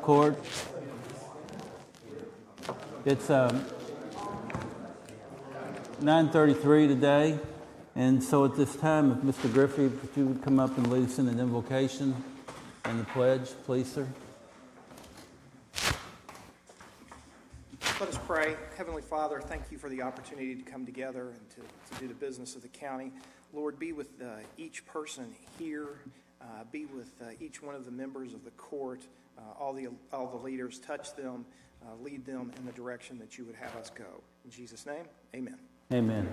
Court. It's 9:33 today, and so at this time, if Mr. Griffey, if you would come up and lead us in an invocation and the pledge, please, sir. Let us pray. Heavenly Father, thank you for the opportunity to come together and to do the business of the county. Lord, be with each person here. Be with each one of the members of the court, all the leaders. Touch them, lead them in the direction that you would have us go. In Jesus' name, amen. Amen.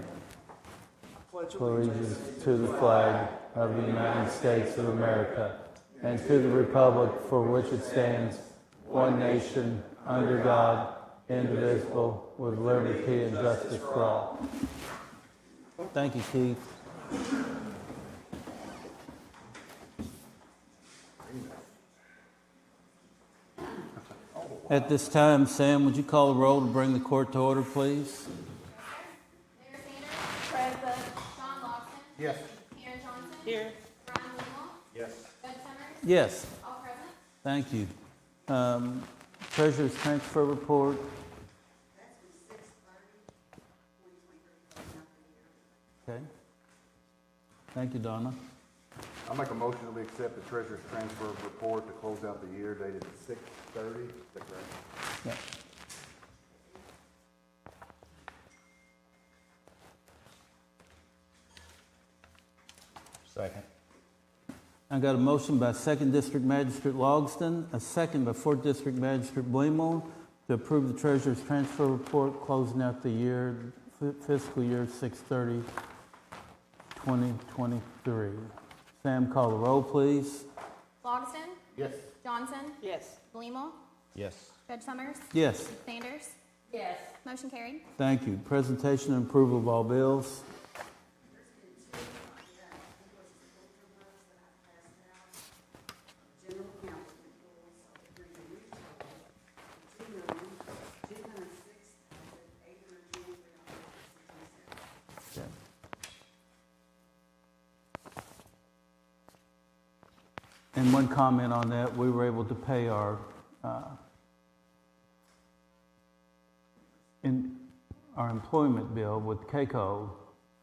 Pledge allegiance to the flag of the United States of America and to the republic for which it stands, one nation, under God, indivisible, with liberty and justice for all. Thank you, Keith. At this time, Sam, would you call the roll to bring the court to order, please? Mayor Sanders. Present. John Lawson. Yes. Karen Johnson. Here. Brian Limo. Yes. Bud Summers. Yes. All present. Thank you. Treasurer's transfer report. Okay. Thank you, Donna. I'll make a motion that we accept the treasurer's transfer report to close out the year dated 6/30. Is that correct? Yeah. Second. I got a motion by 2nd District Magistrate Logston, a second by 4th District Magistrate Bleemel to approve the treasurer's transfer report closing out the year, fiscal year 6/30/2023. Sam, call the roll, please. Logston. Yes. Johnson. Yes. Blemo. Yes. Judge Summers. Yes. Sanders. Yes. Motion carried. Thank you. Presentation and approval of all bills. And one comment on that, we were able to pay our employment bill with KCO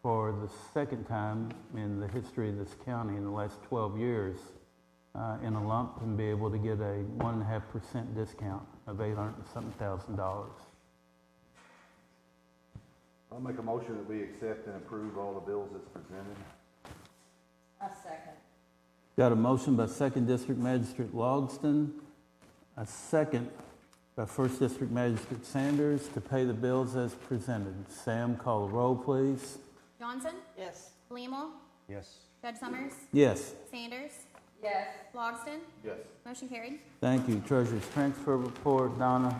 for the second time in the history of this county in the last 12 years in a lump and be able to get a 1.5% discount of $800,000. I'll make a motion that we accept and approve all the bills as presented. A second. Got a motion by 2nd District Magistrate Logston, a second by 1st District Magistrate Sanders to pay the bills as presented. Sam, call the roll, please. Johnson. Yes. Blemo. Yes. Judge Summers. Yes. Sanders. Yes. Logston. Yes. Motion carried. Thank you. Treasurer's transfer report, Donna.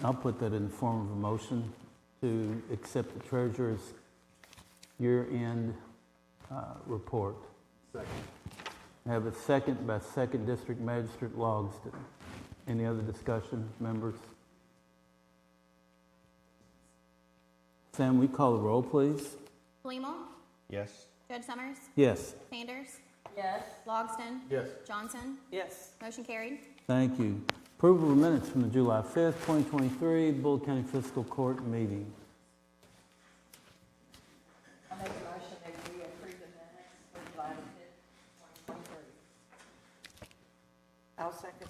I'll put that in the form of a motion to accept the treasurer's year-end report. Second. I have a second by 2nd District Magistrate Logston. Any other discussion, members? Sam, we call the roll, please? Blemo. Yes. Judge Summers. Yes. Sanders. Yes. Logston. Yes. Johnson. Yes. Motion carried. Thank you. Approval of minutes from the July 5th, 2023 Bullitt County Fiscal Court meeting. I make a motion that we approve the minutes for July 5th, 2023. I'll second.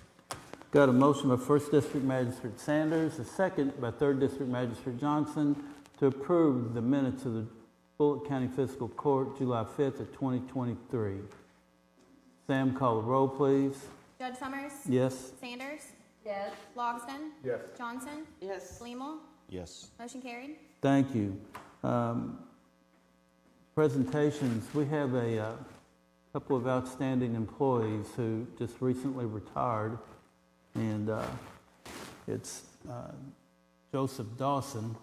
Got a motion by 1st District Magistrate Sanders, a second by 3rd District Magistrate Johnson to approve the minutes of the Bullitt County Fiscal Court July 5th of 2023. Sam, call the roll, please. Judge Summers. Yes. Sanders. Yes. Logston. Yes. Johnson. Yes. Blemo. Yes. Motion carried. Thank you. Presentations. We have a couple of outstanding employees who just recently retired, and it's Joseph Dawson,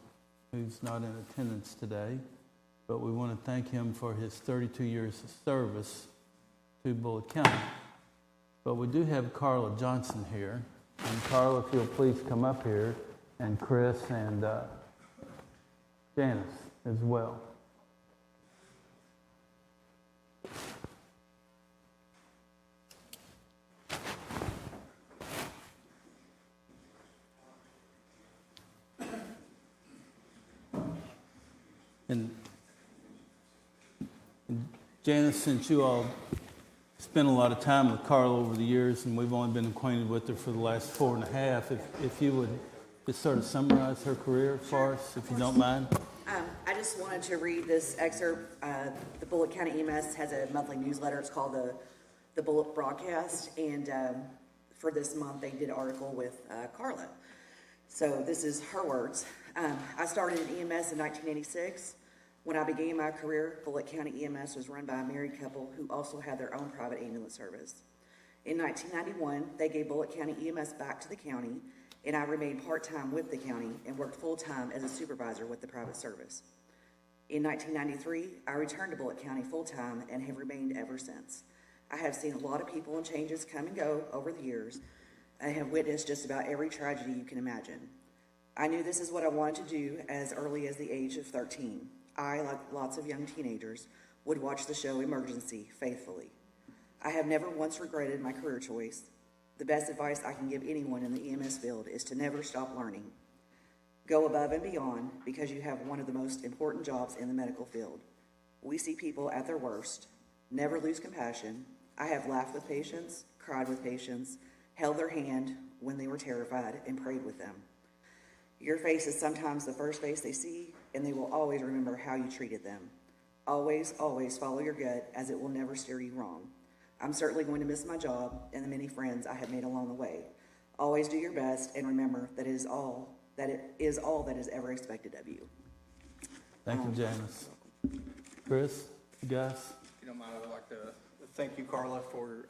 who's not in attendance today, but we want to thank him for his 32 years of service to Bullitt County. But we do have Carla Johnson here. And Carla, if you'll please come up here, and Chris and Janice as well. And Janice, since you all spent a lot of time with Carla over the years, and we've only been acquainted with her for the last 4.5, if you would just sort of summarize her career for us, if you don't mind. I just wanted to read this excerpt. The Bullitt County EMS has a monthly newsletter. It's called the Bullitt Broadcast, and for this month they did an article with Carla. So this is her words. I started in EMS in 1986. When I began my career, Bullitt County EMS was run by a married couple who also had their own private ambulance service. In 1991, they gave Bullitt County EMS back to the county, and I remained part-time with the county and worked full-time as a supervisor with the private service. In 1993, I returned to Bullitt County full-time and have remained ever since. I have seen a lot of people and changes come and go over the years. I have witnessed just about every tragedy you can imagine. I knew this is what I wanted to do as early as the age of 13. I, like lots of young teenagers, would watch the show Emergency faithfully. I have never once regretted my career choice. The best advice I can give anyone in the EMS field is to never stop learning. Go above and beyond because you have one of the most important jobs in the medical field. We see people at their worst. Never lose compassion. I have laughed with patients, cried with patients, held their hand when they were terrified, and prayed with them. Your face is sometimes the first face they see, and they will always remember how you treated them. Always, always follow your gut, as it will never steer you wrong. I'm certainly going to miss my job and the many friends I have made along the way. Always do your best, and remember that it is all that is ever expected of you. Thank you, Janice. Chris, you guys? If you don't mind, I'd like to thank you, Carla, for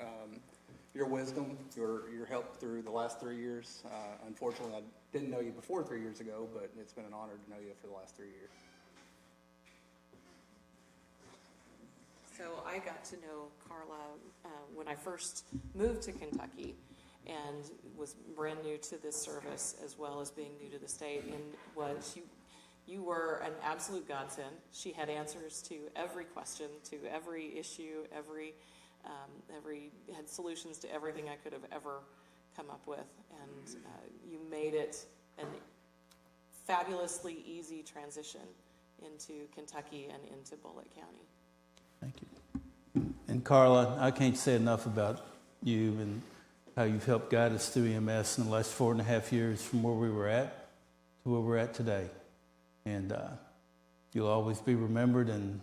your wisdom, your help through the last 3 years. Unfortunately, I didn't know you before 3 years ago, but it's been an honor to know you for the last 3 years. So I got to know Carla when I first moved to Kentucky and was brand new to this service as well as being new to the state, and you were an absolute godsend. She had answers to every question, to every issue, had solutions to everything I could have ever come up with, and you made it a fabulously easy transition into Kentucky and into Bullitt County. Thank you. And Carla, I can't say enough about you and how you've helped guide us through EMS in the last 4.5 years from where we were at to where we're at today. And you'll always be remembered, and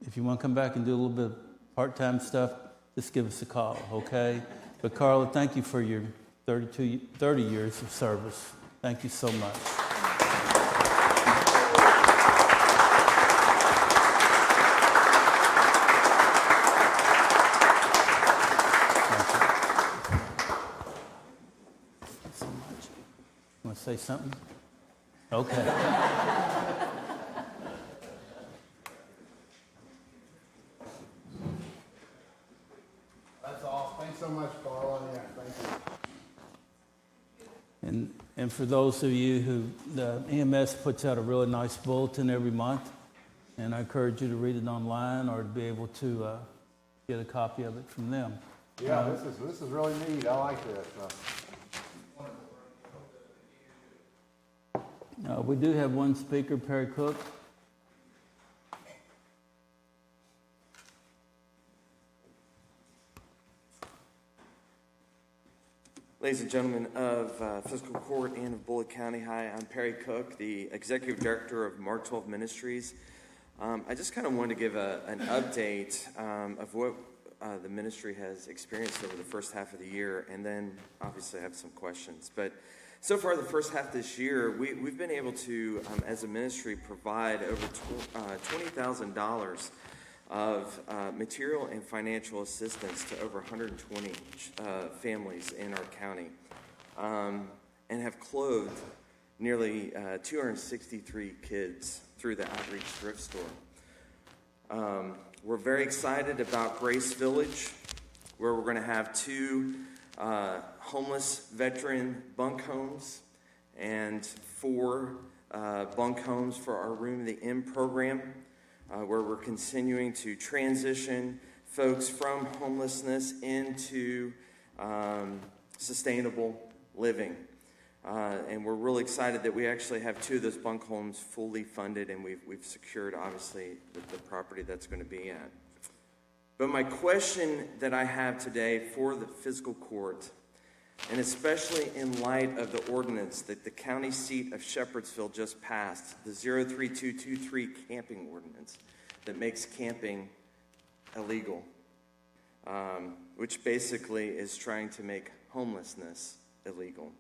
if you want to come back and do a little bit of part-time stuff, just give us a call, okay? But Carla, thank you for your 30 years of service. Thank you so much. Want to say something? Okay. That's all. Thanks so much, Carla. Yeah, thank you. And for those of you who, the EMS puts out a really nice bulletin every month, and I encourage you to read it online or to be able to get a copy of it from them. Yeah, this is really neat. I like this. We do have one speaker, Perry Cook. Ladies and gentlemen of Fiscal Court and of Bullitt County, hi, I'm Perry Cook, the Executive Director of Mark 12 Ministries. I just kind of wanted to give an update of what the ministry has experienced over the first half of the year, and then obviously I have some questions. But so far, the first half this year, we've been able to, as a ministry, provide over $20,000 of material and financial assistance to over 120 families in our county, and have clothed nearly 263 kids through the outreach thrift store. We're very excited about Grace Village, where we're going to have 2 homeless veteran bunk homes and 4 bunk homes for our Room of the Inn program, where we're continuing to transition folks from homelessness into sustainable living. And we're really excited that we actually have 2 of those bunk homes fully funded, and we've secured, obviously, the property that's going to be at. But my question that I have today for the fiscal court, and especially in light of the ordinance that the county seat of Shepherdsville just passed, the 03223 camping ordinance that makes camping illegal, which basically is trying to make homelessness illegal,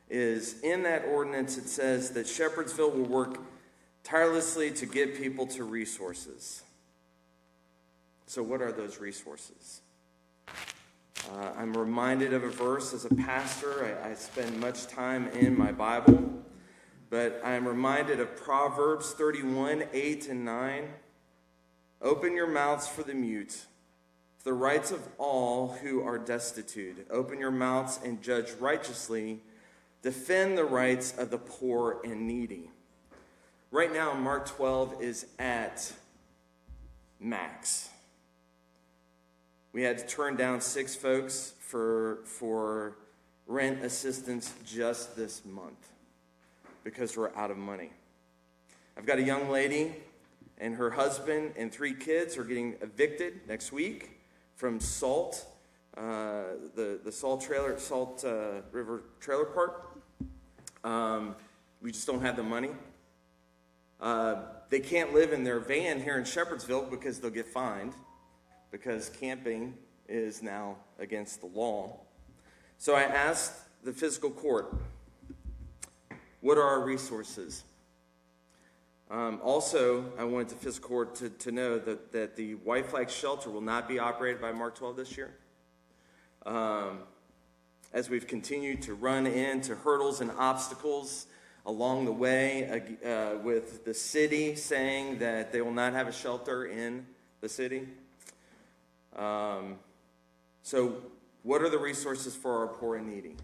is in that ordinance it says that Shepherdsville will work tirelessly to get people to resources. So what are those resources? I'm reminded of a verse as a pastor. I spend much time in my Bible, but I'm reminded of Proverbs 31:8-9. Open your mouths for the mute, for the rights of all who are destitute. Open your mouths and judge righteously. Defend the rights of the poor and needy. Right now, Mark 12 is at max. We had to turn down 6 folks for rent assistance just this month because we're out of money. I've got a young lady, and her husband and 3 kids are getting evicted next week from Salt, the Salt River Trailer Park. We just don't have the money. They can't live in their van here in Shepherdsville because they'll get fined, because camping is now against the law. So I asked the fiscal court, what are our resources? Also, I wanted the fiscal court to know that the White Flag Shelter will not be operated by Mark 12 this year. As we've continued to run into hurdles and obstacles along the way with the city saying that they will not have a shelter in the city. So what are the resources for our poor and needy?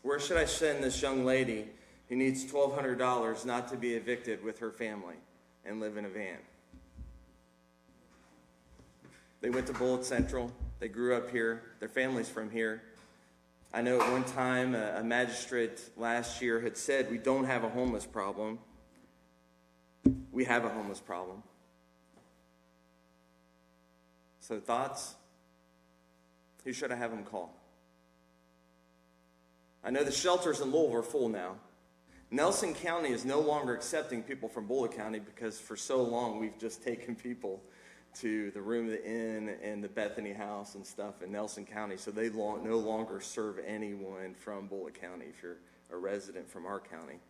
Where should I send this young lady who needs $1,200 not to be evicted with her family and live in a van? They went to Bullitt Central. They grew up here. Their family's from here. I know at one time a magistrate last year had said, we don't have a homeless problem. We have a homeless problem. So thoughts? Who should I have them call? I know the shelters in Louisville are full now. Nelson County is no longer accepting people from Bullitt County because for so long we've just taken people to the Room of the Inn and the Bethany House and stuff in Nelson County, so they no longer serve anyone from Bullitt County if you're a resident from our county.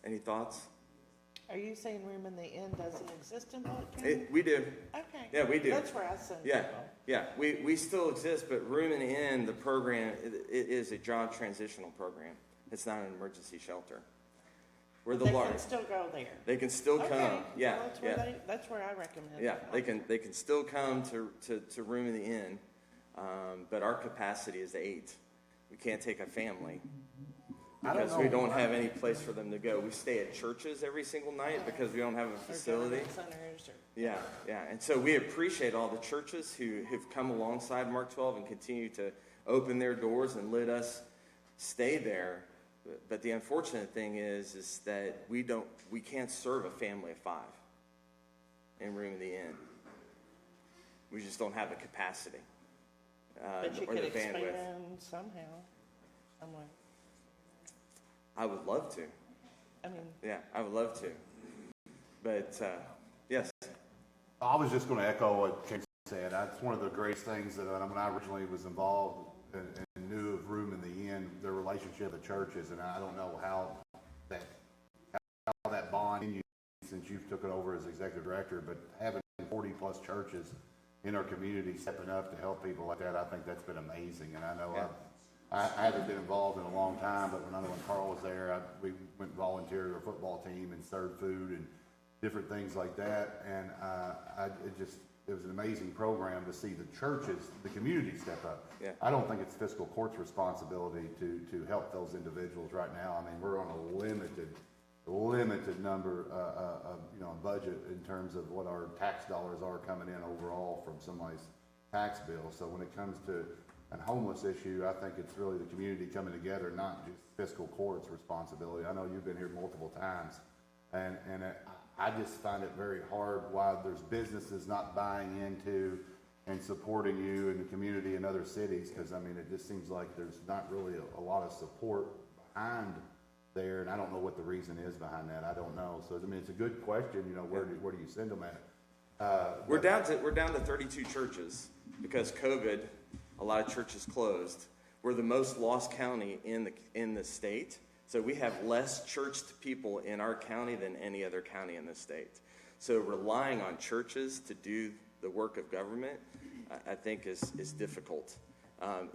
Any thoughts? Are you saying Room in the Inn doesn't exist in Bullitt County? We do. Okay. Yeah, we do. That's where I send Yeah, people. yeah. We still exist, but Room in the Inn, the program, it is a job transitional program. It's not an emergency shelter. We're the They large. can still go there. They can still come. Okay. Yeah, Well, that's where yeah. that's where I recommend. Yeah, it. they can still come to Room in the Inn, but our capacity is 8. We can't take a family because we don't have any place for them to go. We stay at churches every single night because we don't have a Or facility. government centers or- Yeah, yeah. And so we appreciate all the churches who have come alongside Mark 12 and continue to open their doors and let us stay there. But the unfortunate thing is that we can't serve a family of 5 in Room in the Inn. We just don't have the capacity But you or could the bandwidth. expand somehow, some way. I would love to. I mean, Yeah, I would love to. But yes, I was just going to echo what King said. That's one of the greatest things that when I originally was involved and knew of Room in the Inn, the relationship of churches, and I don't know how that bond continues since you've took it over as executive director, but having 40 plus churches in our community stepping up to help people like that, I think that's been amazing. And I know Yeah. I haven't been involved in a long time, but when Carl was there, we went and volunteered our football team and served food and different things like that. And it was an amazing program to see the churches, the community step up. Yeah. I don't think it's fiscal court's responsibility to help those individuals right now. I mean, we're on a limited number budget in terms of what our tax dollars are coming in overall from somebody's tax bill. So when it comes to a homeless issue, I think it's really the community coming together, not just fiscal court's responsibility. I know you've been here multiple times, and I just find it very hard why there's businesses not buying into and supporting you in the community in other cities, because I mean, it just seems like there's not really a lot of support behind there, and I don't know what the reason is behind that. I don't know. So I mean, it's a good question. You know, where do you send them at? We're down to 32 churches because COVID. A lot of churches closed. We're the most lost county in the state, so we have less churched people in our county than any other county in the state. So relying on churches to do the work of government, I think is difficult.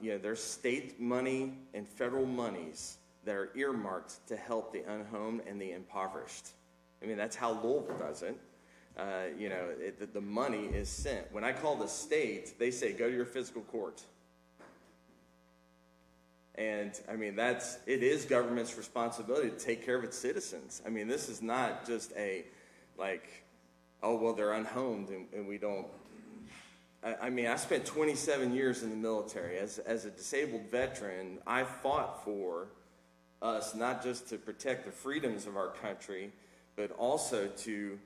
There's state money and federal monies that are earmarked to help the unhomed and the impoverished. I mean, that's how Louisville does it. The money is sent. When I call the state, they say, go to your fiscal court. And I mean, it is government's responsibility to take care of its citizens. I mean, this is not just they're unhomed and we don't. I mean, I spent 27 years in the military. As a disabled veteran, I fought for us not just to protect the freedoms of our country, but also to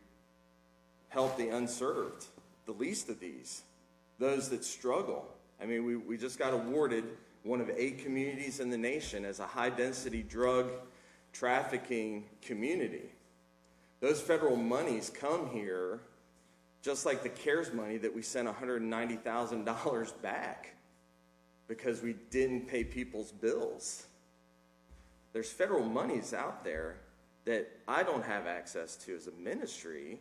help the unserved, the least of these, those that struggle. I mean, we just got awarded one of 8 communities in the nation as a high-density drug trafficking community. Those federal monies come here just like the CARES money that we sent $190,000 back because we didn't pay people's bills. There's federal monies out there that I don't have access to as a ministry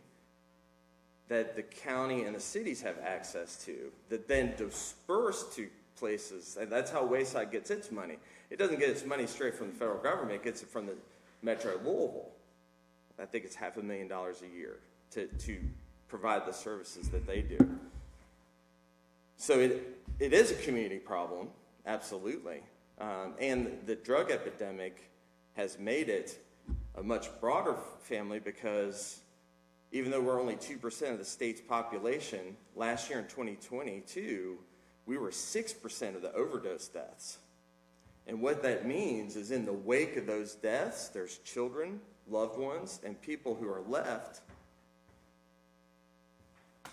that the county and the cities have access to that then disperse to places. And that's how Wayside gets its money. It doesn't get its money straight from the federal government. It gets it from the Metro Louisville. I think it's $500,000 a year to provide the services that they do. So it is a community problem, absolutely. And the drug epidemic has made it a much broader family because even though we're only 2% of the state's population, last year in 2022, we were 6% of the overdose deaths. And what that means is in the wake of those deaths, there's children, loved ones, and people who are left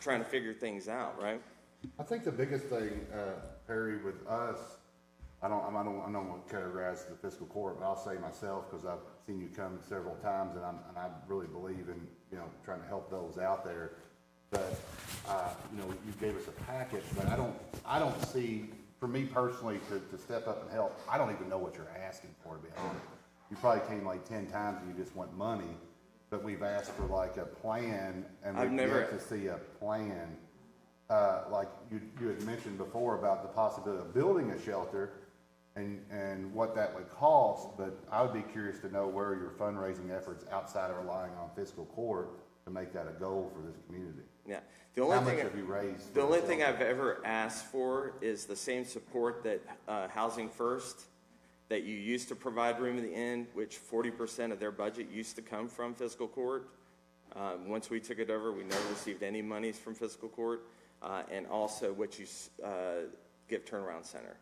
trying to figure things out, right? I think the biggest thing, Perry, with us, I don't want to categorize the fiscal court, but I'll say myself because I've seen you come several times, and I really believe in trying to help those out there. But you gave us a package, but I don't see, for me personally, to step up and help. I don't even know what you're asking for, to be honest. You probably came like 10 times and you just want money, but we've asked for like a plan, and we've yet to see a plan. Like you had mentioned before about the possibility of building a shelter and what that would cost, but I would be curious to know where your fundraising efforts outside of relying on fiscal court to make that a goal for this community. Yeah. How much have you raised? The only thing I've ever asked for is the same support that Housing First, that you used to provide Room in the Inn, which 40% of their budget used to come from fiscal court. Once we took it over, we never received any monies from fiscal court. And also what you give Turnaround Center.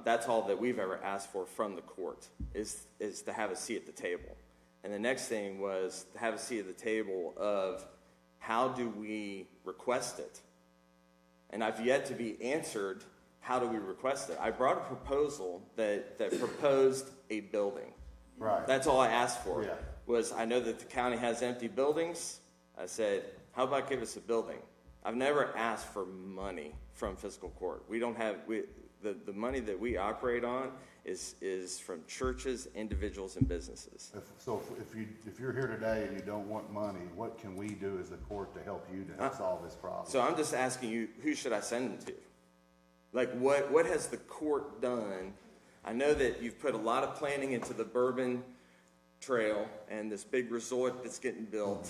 That's all that we've ever asked for from the court is to have a seat at the table. And the next thing was to have a seat at the table of how do we request it? And I've yet to be answered, how do we request it? I brought a proposal that proposed a building. Right. That's all I asked for. Yeah. Was I know that the county has empty buildings. I said, how about give us a building? I've never asked for money from fiscal court. We don't have, the money that we operate on is from churches, individuals, and businesses. If you're here today and you don't want money, what can we do as a court to help you to solve this problem? So I'm just asking you, who should I send them to? Like, what has the court done? I know that you've put a lot of planning into the Bourbon Trail and this big resort that's getting built.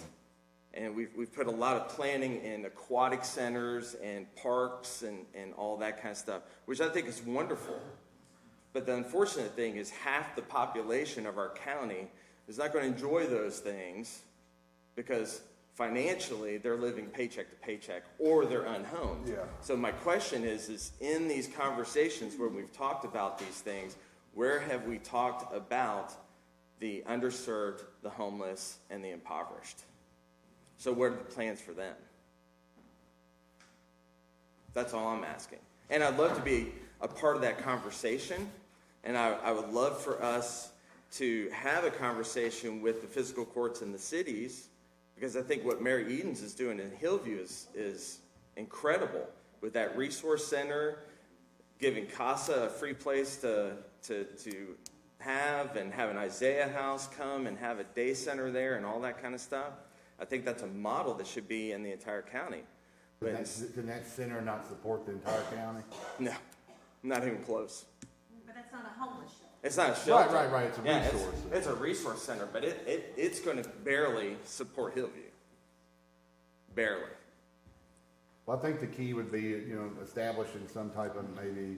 And we've put a lot of planning in aquatic centers and parks and all that kind of stuff, which I think is wonderful. But the unfortunate thing is half the population of our county is not going to enjoy those things because financially they're living paycheck to paycheck or they're unhomed. Yeah. So my question is in these conversations where we've talked about these things, where have we talked about the underserved, the homeless, and the impoverished? So what are the plans for them? That's all I'm asking. And I'd love to be a part of that conversation. And I would love for us to have a conversation with the fiscal courts in the cities, because I think what Mary Edens is doing in Hillview is incredible with that resource center, giving CASA a free place to have, and have an Isaiah House come and have a day center there and all that kind of stuff. I think that's a model that should be in the entire county. But Can that center not support the entire county? no, not even close. But that's not a homeless shelter. It's not a shelter. Right, it's a resource. It's a resource center, but it's going to barely support Hillview. Barely. Well, I think the key would be, establishing some type of maybe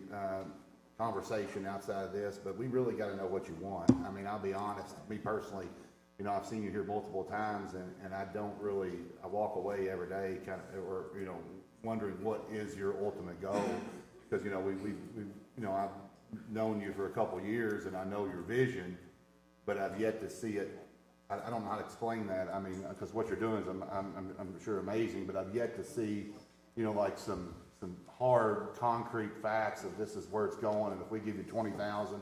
conversation outside of this, but we really got to know what you want. I mean, I'll be honest, me personally, I've seen you here multiple times, and I walk away every day wondering what is your ultimate goal, because, I've known you for a couple years, and I know your vision, but I've yet to see it. I don't know how to explain that. I mean, because what you're doing is, I'm sure amazing, but I've yet to see, like some hard, concrete facts of this is where it's going, and if we give you 20,000,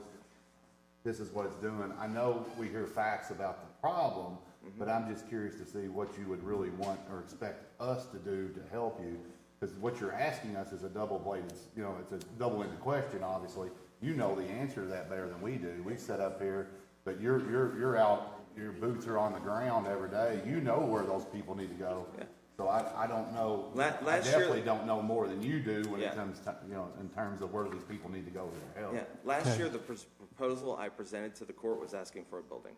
this is what it's doing. I know we hear facts about the problem, but I'm just curious to see what you would really want or expect us to do to help you, because what you're asking us is a double-bladed, it's a double-ended question, obviously. You know the answer to that better than we do. We sit up here, but you're out, your boots are on the ground every day. You know where those people need to go. Yeah. So I don't know. I definitely don't know more than you do when it comes to, in terms of where these people need to go for their help. Yeah. Last year, the proposal I presented to the court was asking for a building.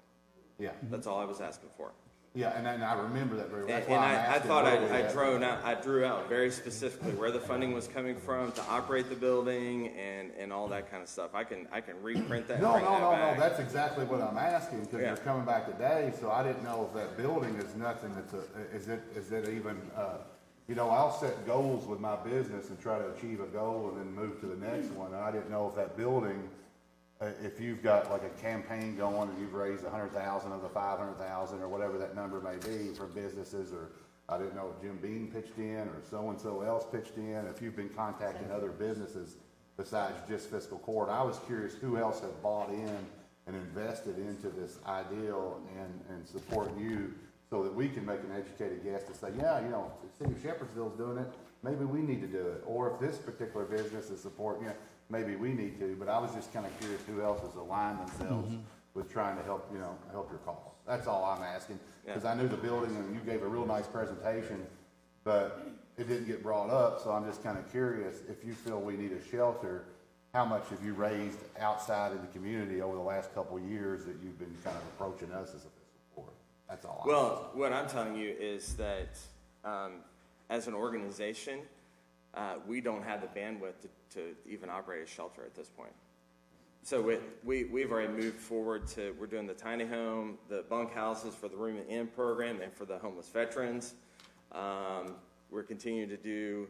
Yeah. That's all I was asking for. Yeah, and I remember that very well. And I thought I drew out very specifically where the funding was coming from to operate the building and all that kind of stuff. I can reprint that. No. That's exactly what I'm asking, because you're coming back today. So I didn't know if that building is nothing. Is it even? I'll set goals with my business and try to achieve a goal and then move to the next one. And I didn't know if that building. If you've got like a campaign going and you've raised 100,000 of the 500,000 or whatever that number may be from businesses, or I didn't know if Jim Bean pitched in or so-and-so else pitched in, if you've been contacting other businesses besides just fiscal court. I was curious who else had bought in and invested into this ideal and support you, so that we can make an educated guess to say, the city of Shepherdsville's doing it, maybe we need to do it. Or if this particular business is supporting it, maybe we need to. But I was just kind of curious who else has aligned themselves with trying to help your cause. That's all I'm asking. Because I knew the building, and you gave a real nice presentation, but it didn't get brought up. So I'm just kind of curious, if you feel we need a shelter, how much have you raised outside of the community over the last couple of years that you've been kind of approaching us as a fiscal court? That's all. Well, what I'm telling you is that as an organization, we don't have the bandwidth to even operate a shelter at this point. So we've already moved forward to, we're doing the tiny home, the bunk houses for the room and inn program, and for the homeless veterans. We're continuing to do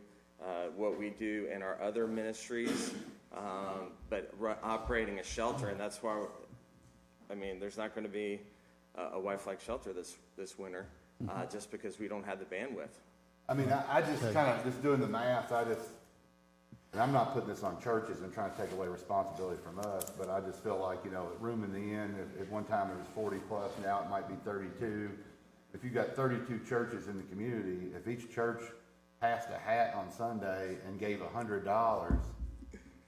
what we do in our other ministries, but operating a shelter, and that's why, there's not going to be a wife-like shelter this winter, just because we don't have the bandwidth. I just kind of, just doing the math, and I'm not putting this on churches and trying to take away responsibility from us, but I just feel like, room in the inn, at one time it was 40 plus, now it might be 32. If you got 32 churches in the community, if each church passed a hat on Sunday and gave $100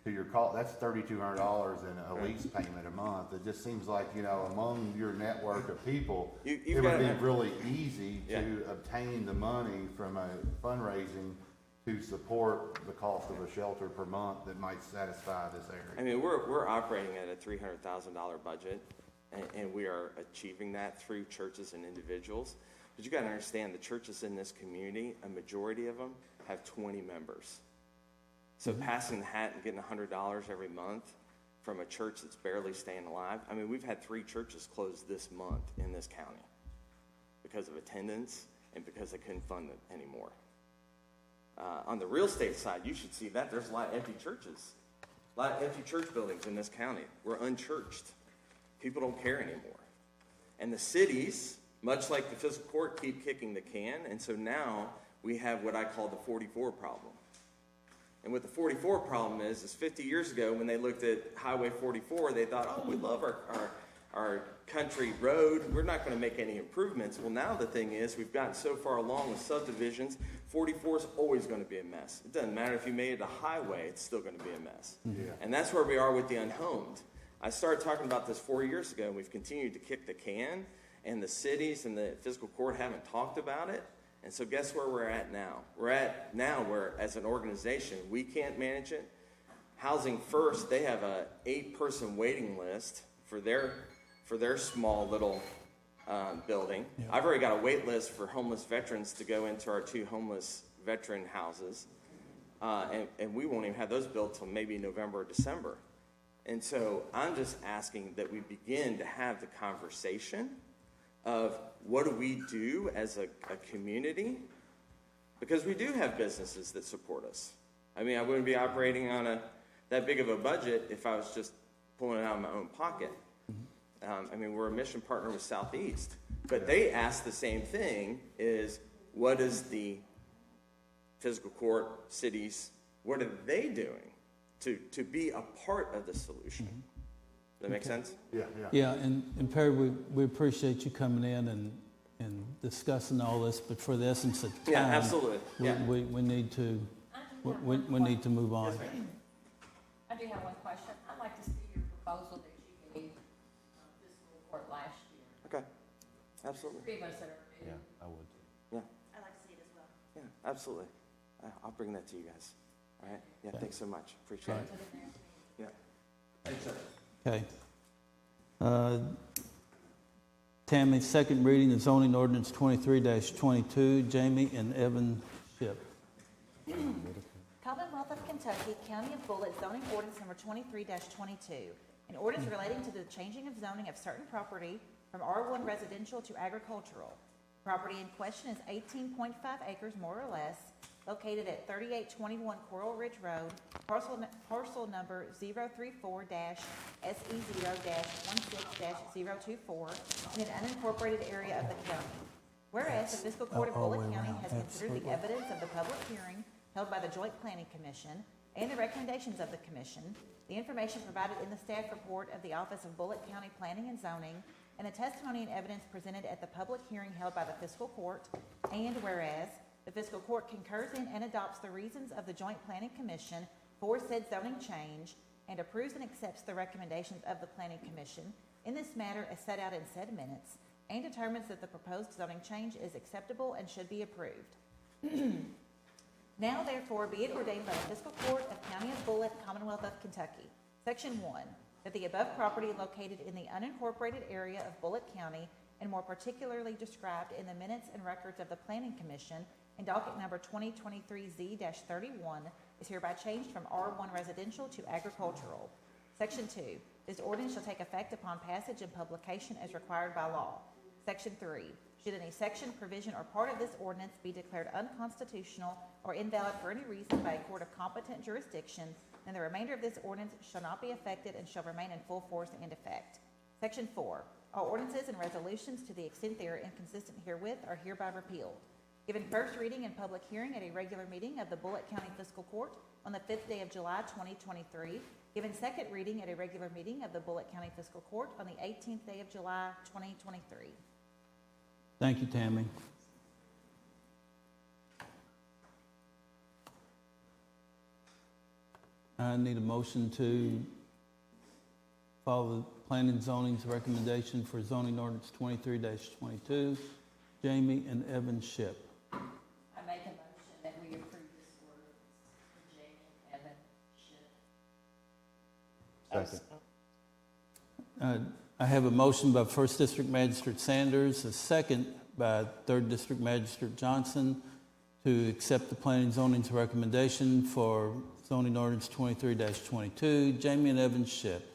to your call, that's $3,200 in a lease payment a month. It just seems like, among your network of people, it would be really easy to obtain the money from a fundraising to support the cost of a shelter per month that might satisfy this I area. mean, we're operating at a $300,000 budget, and we are achieving that through churches and individuals. But you got to understand, the churches in this community, a majority of them have 20 members. So passing the hat and getting $100 every month from a church that's barely staying alive. I mean, we've had 3 churches close this month in this county because of attendance and because they couldn't fund it anymore. On the real estate side, you should see that there's a lot of empty churches, a lot of empty church buildings in this county. We're unchurched. People don't care anymore. And the cities, much like the fiscal court, keep kicking the can. And so now we have what I call the 44 problem. And what the 44 problem is 50 years ago when they looked at Highway 44, they thought, oh, we love our country road. We're not going to make any improvements. Well, now the thing is we've gotten so far along with subdivisions, 44 is always going to be a mess. It doesn't matter if you made it a highway, it's still going to be a mess. Yeah. And that's where we are with the unhomed. I started talking about this 4 years ago, and we've continued to kick the can, and the cities and the fiscal court haven't talked about it. And so guess where we're at now? We're at now where, as an organization, we can't manage it. Housing First, they have a 8-person waiting list for their small little building. Yeah. I've already got a wait list for homeless veterans to go into our 2 homeless veteran houses. And we won't even have those built till maybe November or December. And so I'm just asking that we begin to have the conversation of what do we do as a community? Because we do have businesses that support us. I mean, I wouldn't be operating on that big of a budget if I was just pulling it out of my own pocket. I mean, we're a mission partner with Southeast. But they ask the same thing, is what is the fiscal court, cities, what are they doing to be a part of the solution? Does that make sense? Yeah. Yeah, and Perry, we appreciate you coming in and discussing all this, but for the essence of time. Yeah, absolutely. Yeah. We need to, we need to move on. I do have one question. I'd like to see your proposal that you gave fiscal court last year. Okay, absolutely. 3 of us that are new. Yeah, I would. Yeah, I'd like to see it as well. yeah, absolutely. I'll bring that to you guys. All right? Yeah, thanks so much. Appreciate Right. it. Yeah. Thanks, sir. Okay. Tammy, second reading of zoning ordinance 23-22, Jamie and Evan Ship. Commonwealth of Kentucky, County of Bullitt, zoning ordinance number 23-22. An ordinance relating to the changing of zoning of certain property from R1 residential to agricultural. Property in question is 18.5 acres, more or less, located at 3821 Coral Ridge Road, parcel number 034-SE0-16-024, in an unincorporated area of the county. Whereas the fiscal court of Bullitt County has considered the evidence of the public hearing held by the Joint Planning Commission and the recommendations of the commission, the information provided in the staff report of the Office of Bullitt County Planning and Zoning, and the testimony and evidence presented at the public hearing held by the fiscal court, and whereas the fiscal court concurs in and adopts the reasons of the Joint Planning Commission for said zoning change and approves and accepts the recommendations of the Planning Commission in this matter as set out in said minutes, and determines that the proposed zoning change is acceptable and should be approved. Now therefore be it ordained by the fiscal court of County of Bullitt, Commonwealth of Kentucky. Section 1, that the above property located in the unincorporated area of Bullitt County, and more particularly described in the minutes and records of the Planning Commission in docket number 2023Z-31, is hereby changed from R1 residential to agricultural. Section 2, this ordinance shall take effect upon passage and publication as required by law. Section 3, should any section, provision, or part of this ordinance be declared unconstitutional or invalid for any reason by a court of competent jurisdiction, then the remainder of this ordinance shall not be affected and shall remain in full force and effect. Section 4, all ordinances and resolutions to the extent they are inconsistent herewith are hereby repealed. Given first reading and public hearing at a regular meeting of the Bullitt County Fiscal Court on the 5th day of July 2023. Given second reading at a regular meeting of the Bullitt County Fiscal Court on the 18th day of July 2023. Thank you, Tammy. I need a motion to follow the planning and zoning's recommendation for zoning ordinance 23-22, Jamie and Evan Ship. I make a motion that we approve this Second. I have a motion by First District Magistrate Sanders, a second by Third District Magistrate Johnson to accept the Planning and Zoning's recommendation for zoning ordinance 23-22. Jamie and Evans Ship.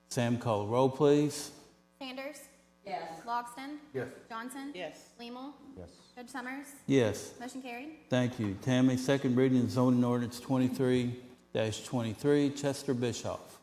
Sam, call the roll, please. Sanders. Yes. Logston. Yes. Johnson. Yes. Lemel. Yes. Judge Summers. Yes. Motion carried. Thank you. Tammy, second reading of zoning ordinance 23-23. Chester Bischoff.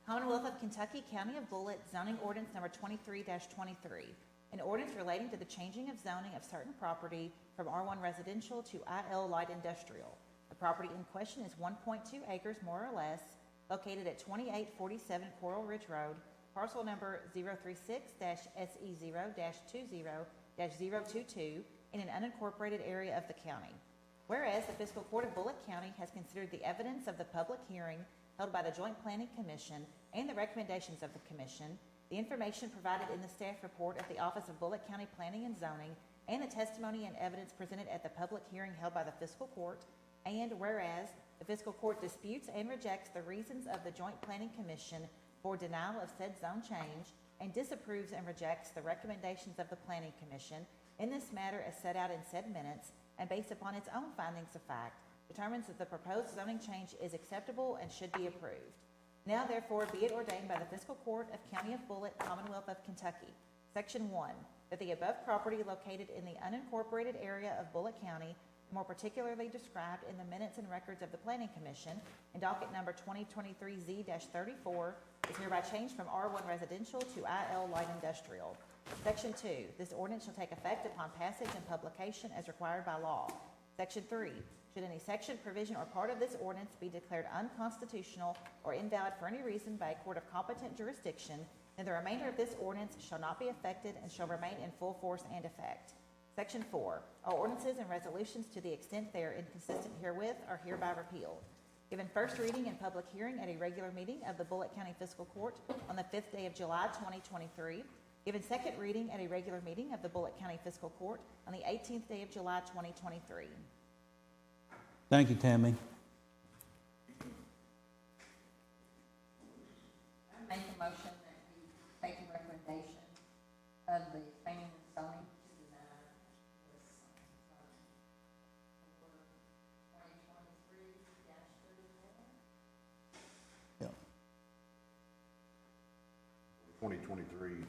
Commonwealth of Kentucky, County of Bullitt, zoning ordinance number 23-23. An ordinance relating to the changing of zoning of certain property from R1 residential to IL light industrial. The property in question is 1.2 acres more or less, located at 2847 Coral Ridge Road, parcel number 036-SE0-20-022 in an unincorporated area of the county. Whereas the Fiscal Court of Bullitt County has considered the evidence of the public hearing held by the Joint Planning Commission and the recommendations of the Commission, the information provided in the staff report of the Office of Bullitt County Planning and Zoning, and the testimony and evidence presented at the public hearing held by the Fiscal Court, and whereas the Fiscal Court disputes and rejects the reasons of the Joint Planning Commission for denial of said zone change, and disapproves and rejects the recommendations of the Planning Commission in this matter as set out in said minutes, and based upon its own findings of fact, determines that the proposed zoning change is acceptable and should be approved. Now therefore be it ordained by the Fiscal Court of County of Bullitt, Commonwealth of Kentucky, Section 1, that the above property located in the unincorporated area of Bullitt County, more particularly described in the minutes and records of the Planning Commission, in docket number 2023Z-34, is hereby changed from R1 residential to IL light industrial. Section 2, this ordinance shall take effect upon passage and publication as required by law. Section 3, should any section, provision, or part of this ordinance be declared unconstitutional or invalid for any reason by a court of competent jurisdiction, then the remainder of this ordinance shall not be affected and shall remain in full force and effect. Section 4, all ordinances and resolutions to the extent they are inconsistent herewith are hereby repealed. Given first reading and public hearing at a regular meeting of the Bullitt County Fiscal Court on the 5th day of July 2023. Given second reading at a regular meeting of the Bullitt County Fiscal Court on the 18th day of July 2023. Thank you, Tammy. I make a motion that we take the recommendation of the planning and zoning to deny this, order 2023-34. Yeah. 2023.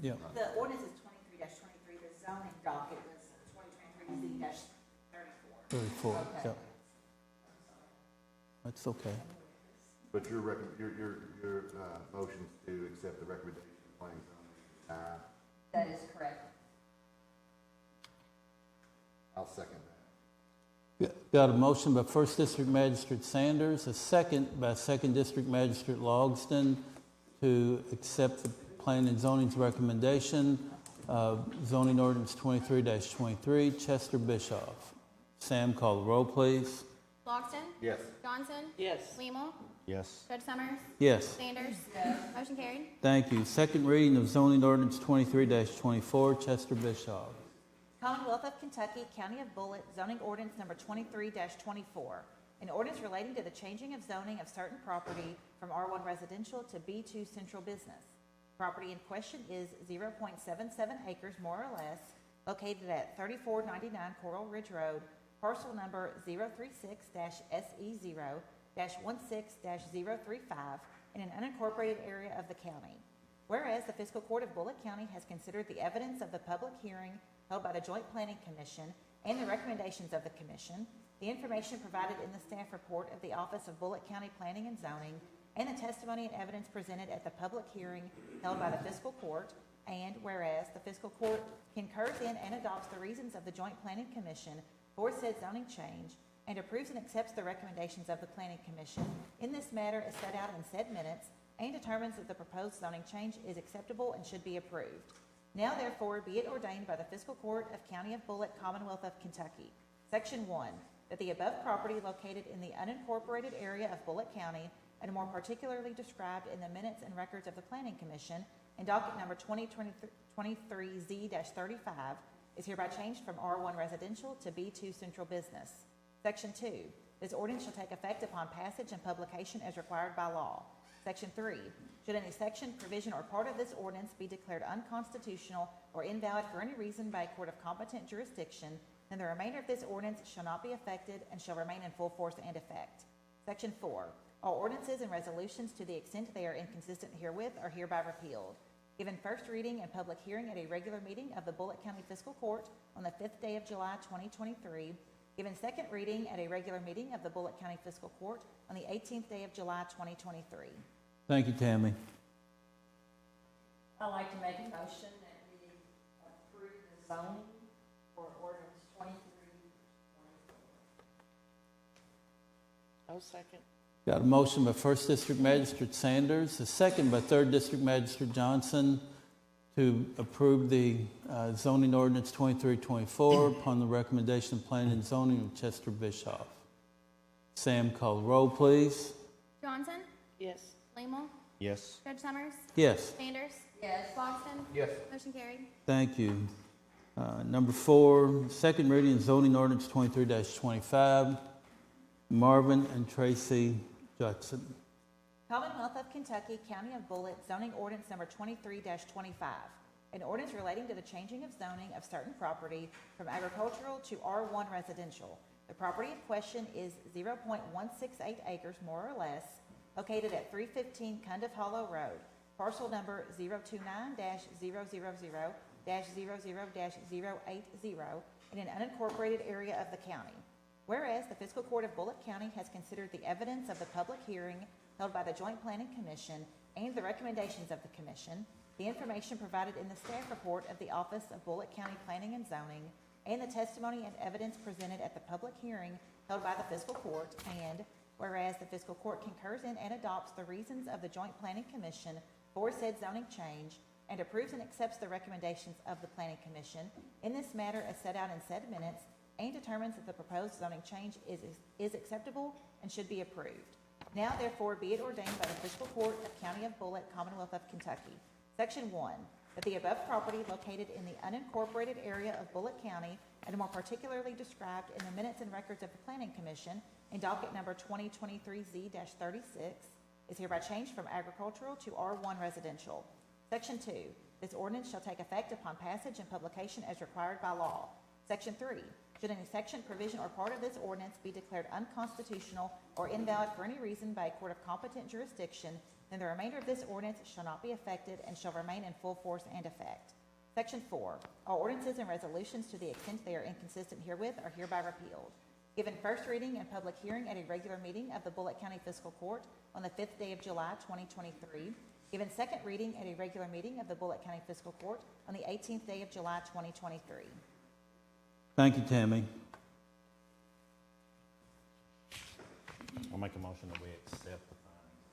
Yeah. The ordinance is 23-23, the zoning docket was 2023Z-34. 34. Okay. Yeah. That's okay. But your motion to accept the recommendation of planning and zoning, That is correct. I'll second that. Got a motion by First District Magistrate Sanders, a second by Second District Magistrate Logston to accept the Planning and Zoning's recommendation. Zoning ordinance 23-23. Chester Bischoff. Sam, call the roll, please. Logston. Yes. Johnson. Yes. Lemel. Yes. Judge Summers. Yes. Sanders. Motion carried. Thank you. Second reading of zoning ordinance 23-24. Chester Bischoff. Commonwealth of Kentucky, County of Bullitt, zoning ordinance number 23-24. An ordinance relating to the changing of zoning of certain property from R1 residential to B2 central business. Property in question is 0.77 acres more or less, located at 3499 Coral Ridge Road, parcel number 036-SE0-16-035 in an unincorporated area of the county. Whereas the Fiscal Court of Bullitt County has considered the evidence of the public hearing held by the Joint Planning Commission and the recommendations of the Commission, the information provided in the staff report of the Office of Bullitt County Planning and Zoning, and the testimony and evidence presented at the public hearing held by the Fiscal Court, and whereas the Fiscal Court concurs in and adopts the reasons of the Joint Planning Commission for said zoning change, and approves and accepts the recommendations of the Planning Commission in this matter as set out in said minutes, and determines that the proposed zoning change is acceptable and should be approved. Now therefore be it ordained by the Fiscal Court of County of Bullitt, Commonwealth of Kentucky, Section 1, that the above property located in the unincorporated area of Bullitt County, and more particularly described in the minutes and records of the Planning Commission, in docket number 2023Z-35, is hereby changed from R1 residential to B2 central business. Section 2, this ordinance shall take effect upon passage and publication as required by law. Section 3, should any section, provision, or part of this ordinance be declared unconstitutional or invalid for any reason by a court of competent jurisdiction, then the remainder of this ordinance shall not be affected and shall remain in full force and effect. Section 4, all ordinances and resolutions to the extent they are inconsistent herewith are hereby repealed. Given first reading and public hearing at a regular meeting of the Bullitt County Fiscal Court on the 5th day of July 2023. Given second reading at a regular meeting of the Bullitt County Fiscal Court on the 18th day of July 2023. Thank you, Tammy. I'd like to make a motion that we approve the zoning for ordinance 23-24. I'll second. Got a motion by First District Magistrate Sanders, a second by Third District Magistrate Johnson to approve the zoning ordinance 2324 upon the recommendation of Planning and Zoning of Chester Bischoff. Sam, call the roll, please. Johnson, Yes. Lehmel, Yes. Judge Summers, Yes. Sanders, Yes. Logston, Yes. motion carried. Thank you. Number 4, second reading of zoning ordinance 23-25. Marvin and Tracy Judson. Commonwealth of Kentucky, County of Bullitt, zoning ordinance number 23-25. An ordinance relating to the changing of zoning of certain property from agricultural to R1 residential. The property in question is 0.168 acres, more or less, located at 315 Cundiff Hollow Road, parcel number 029-000-00-080 in an unincorporated area of the county. Whereas the Fiscal Court of Bullitt County has considered the evidence of the public hearing held by the Joint Planning Commission and the recommendations of the Commission, the information provided in the staff report of the Office of Bullitt County Planning and Zoning, and the testimony and evidence presented at the public hearing held by the Fiscal Court, and whereas the Fiscal Court concurs in and adopts the reasons of the Joint Planning Commission for said zoning change, and approves and accepts the recommendations of the Planning Commission in this matter as set out in said minutes, and determines that the proposed zoning change is acceptable and should be approved. Now therefore be it ordained by the Fiscal Court of County of Bullitt, Commonwealth of Kentucky. Section 1, that the above property located in the unincorporated area of Bullitt County, and more particularly described in the minutes and records of the Planning Commission in docket number 2023Z-36, is hereby changed from agricultural to R1 residential. Section 2, this ordinance shall take effect upon passage and publication as required by law. Section 3, should any section, provision, or part of this ordinance be declared unconstitutional or invalid for any reason by a court of competent jurisdiction, then the remainder of this ordinance shall not be affected and shall remain in full force and effect. Section 4, all ordinances and resolutions to the extent they are inconsistent herewith are hereby repealed. Given first reading and public hearing at a regular meeting of the Bullitt County Fiscal Court on the 5th day of July 2023. Given second reading at a regular meeting of the Bullitt County Fiscal Court on the 18th day of July 2023. Thank you, Tammy. I'll make a motion that we accept the findings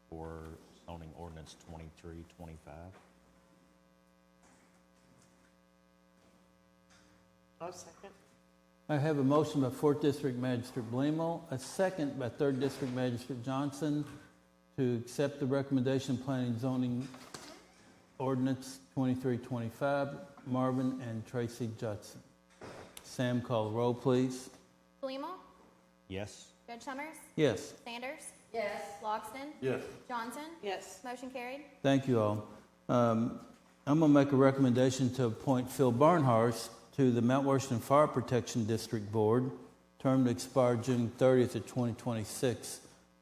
for zoning ordinance 2325. I'll second. I have a motion by 4th District Magistrate Blemo, a second by 3rd District Magistrate Johnson to accept the recommendation of Planning and Zoning Ordinance 2325, Marvin and Tracy Judson. Sam, call the roll, please. Lehmel, Yes. Judge Summers, Yes. Sanders, Yes. Logston, Yes. Johnson, Yes. motion carried. Thank you all. I'm going to make a recommendation to appoint Phil Barnhurst to the Mount Washington Fire Protection District Board, term to expire June 30th of 2026.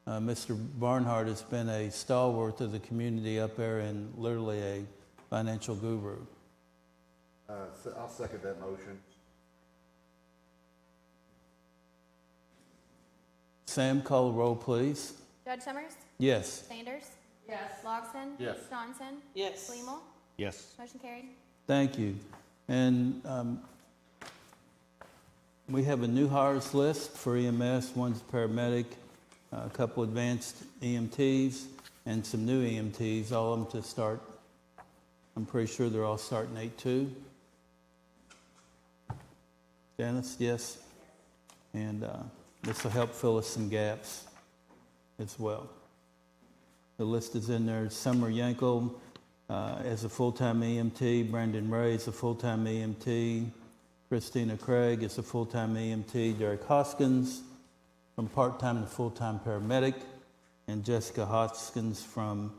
Mr. Barnhart has been a stalwart of the community up there and literally a financial guru. So I'll second that motion. Sam, call the roll, please. Judge Summers, Yes. Sanders, Yes. Logston, Yes. Johnson, Yes. Lehmel, Yes. motion carried. Thank you. And we have a new hires list for EMS. One's a paramedic, a couple advanced EMTs, and some new EMTs, all of them to start. I'm pretty sure they're all starting 8/2. Janice, yes? And this will help fill us some gaps as well. The list is in there. Summer Yankel as a full-time EMT, Brandon Ray is a full-time EMT, Christina Craig is a full-time EMT, Derek Hoskins from part-time to full-time paramedic, and Jessica Hoskins from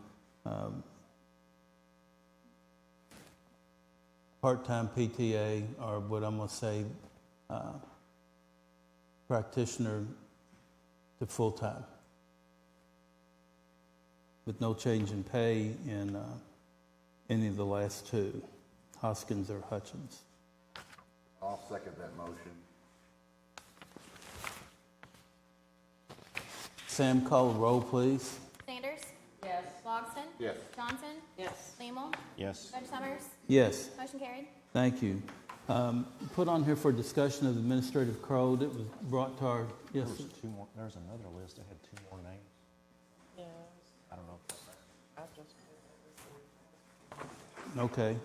part-time PTA, or what I'm going to say, practitioner to full-time, with no change in pay in any of the last two, Hoskins or Hutchins. I'll second that motion. Sam, call the roll, please. Sanders. Yes. Logston. Yes. Johnson. Yes. Seymour. Yes. Judge Summers. Yes. Motion carried. Thank you. Put on here for discussion of the administrative code. It was brought to our, yes, There was two more, there was another list that had two more names. Yes, I don't know. I just. okay.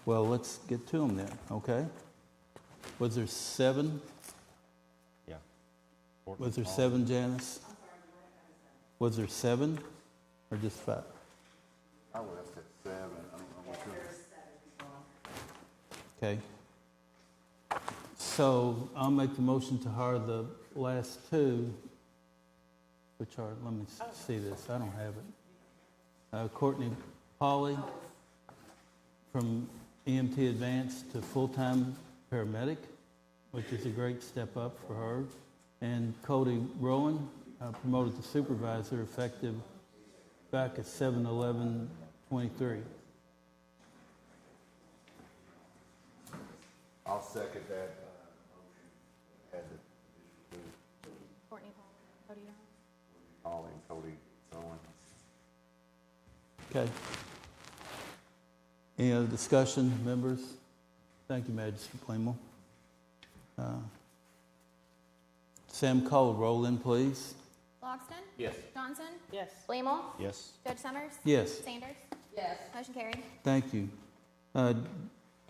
Well, let's get to them then, okay? Was there 7? Yeah. Was there 7, Janice? Was there 7 or just 5? I would have said 7. I don't know which one. Okay. So I'll make the motion to hire the last 2, which are, let me see this, I don't have it. Courtney Pauley from EMT Advanced to full-time paramedic, which is a great step up for her. And Cody Rowan, promoted to supervisor effective back at 7/11/23. I'll second that motion. Add the Courtney Paul. Cody Rowan. Holly and Cody Owen. Okay. Any other discussion, members? Thank you, Magistrate Plamo. Sam, call the roll in, please. Logston. Yes. Johnson. Yes. Seymour. Yes. Judge Summers. Yes. Sanders. Yes. Motion carried. Thank you. I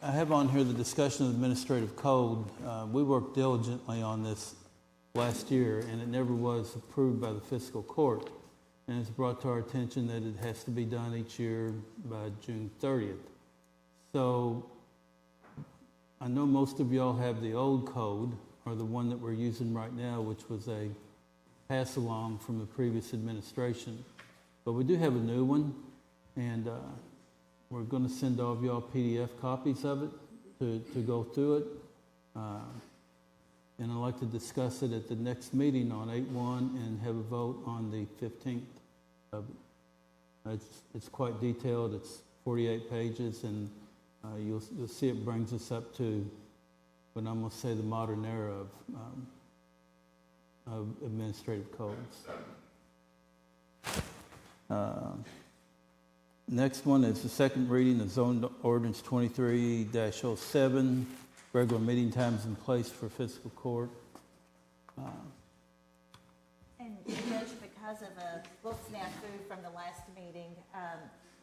have on here the discussion of the administrative code. We worked diligently on this last year, and it never was approved by the fiscal court. And it's brought to our attention that it has to be done each year by June 30th. So I know most of y'all have the old code, or the one that we're using right now, which was a pass-along from the previous administration. But we do have a new one, and we're going to send all of y'all PDF copies of it to go through it. And I'd like to discuss it at the next meeting on 8/1 and have a vote on the 15th of it. It's quite detailed. It's 48 pages, and you'll see it brings us up to what I'm going to say the modern era of administrative codes. Next one is the second reading of Zone Ordinance 23-07, regular meeting times and place for fiscal court. And Judge, because of a little snafu from the last meeting,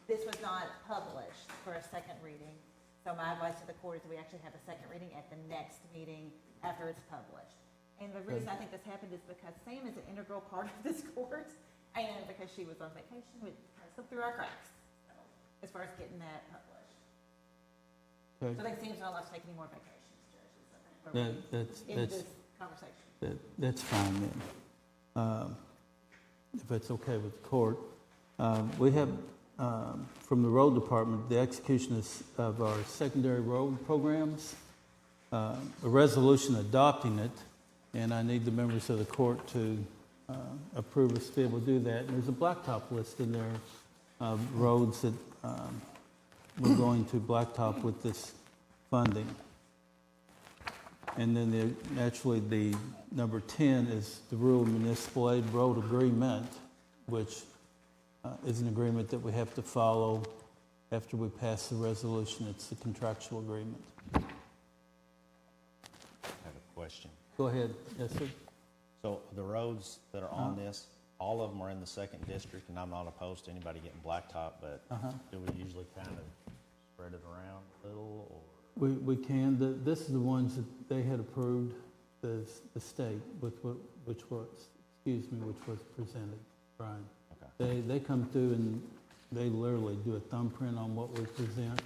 this was not published for a second reading. So my advice to the court is we actually have a second reading at the next meeting after it's published. And the reason I think this happened is because Sam is an integral part of this court, and because she was on vacation, it kind of slipped through our cracks, so, as far as getting that published. Okay. So I think Sam's not allowed to take any more vacations, Judge. This conversation. That's fine then. If it's okay with the court. We have, from the road department, the execution of our secondary road programs, a resolution adopting it, and I need the members of the court to approve us to be able to do that. And there's a blacktop list in there of roads that we're going to blacktop with this funding. And then naturally the number 10 is the rural municipal aid road agreement, which is an agreement that we have to follow after we pass the resolution. It's a contractual agreement. I have a question. Go ahead. Yes, sir. So the roads that are on this, all of them are in the second district, and I'm not opposed to anybody getting blacktop, but do we usually kind of spread it around a little, or? We can. This is the ones that they had approved, the state, which was presented, Brian. Okay. They come through and they literally do a thumbprint on what we present.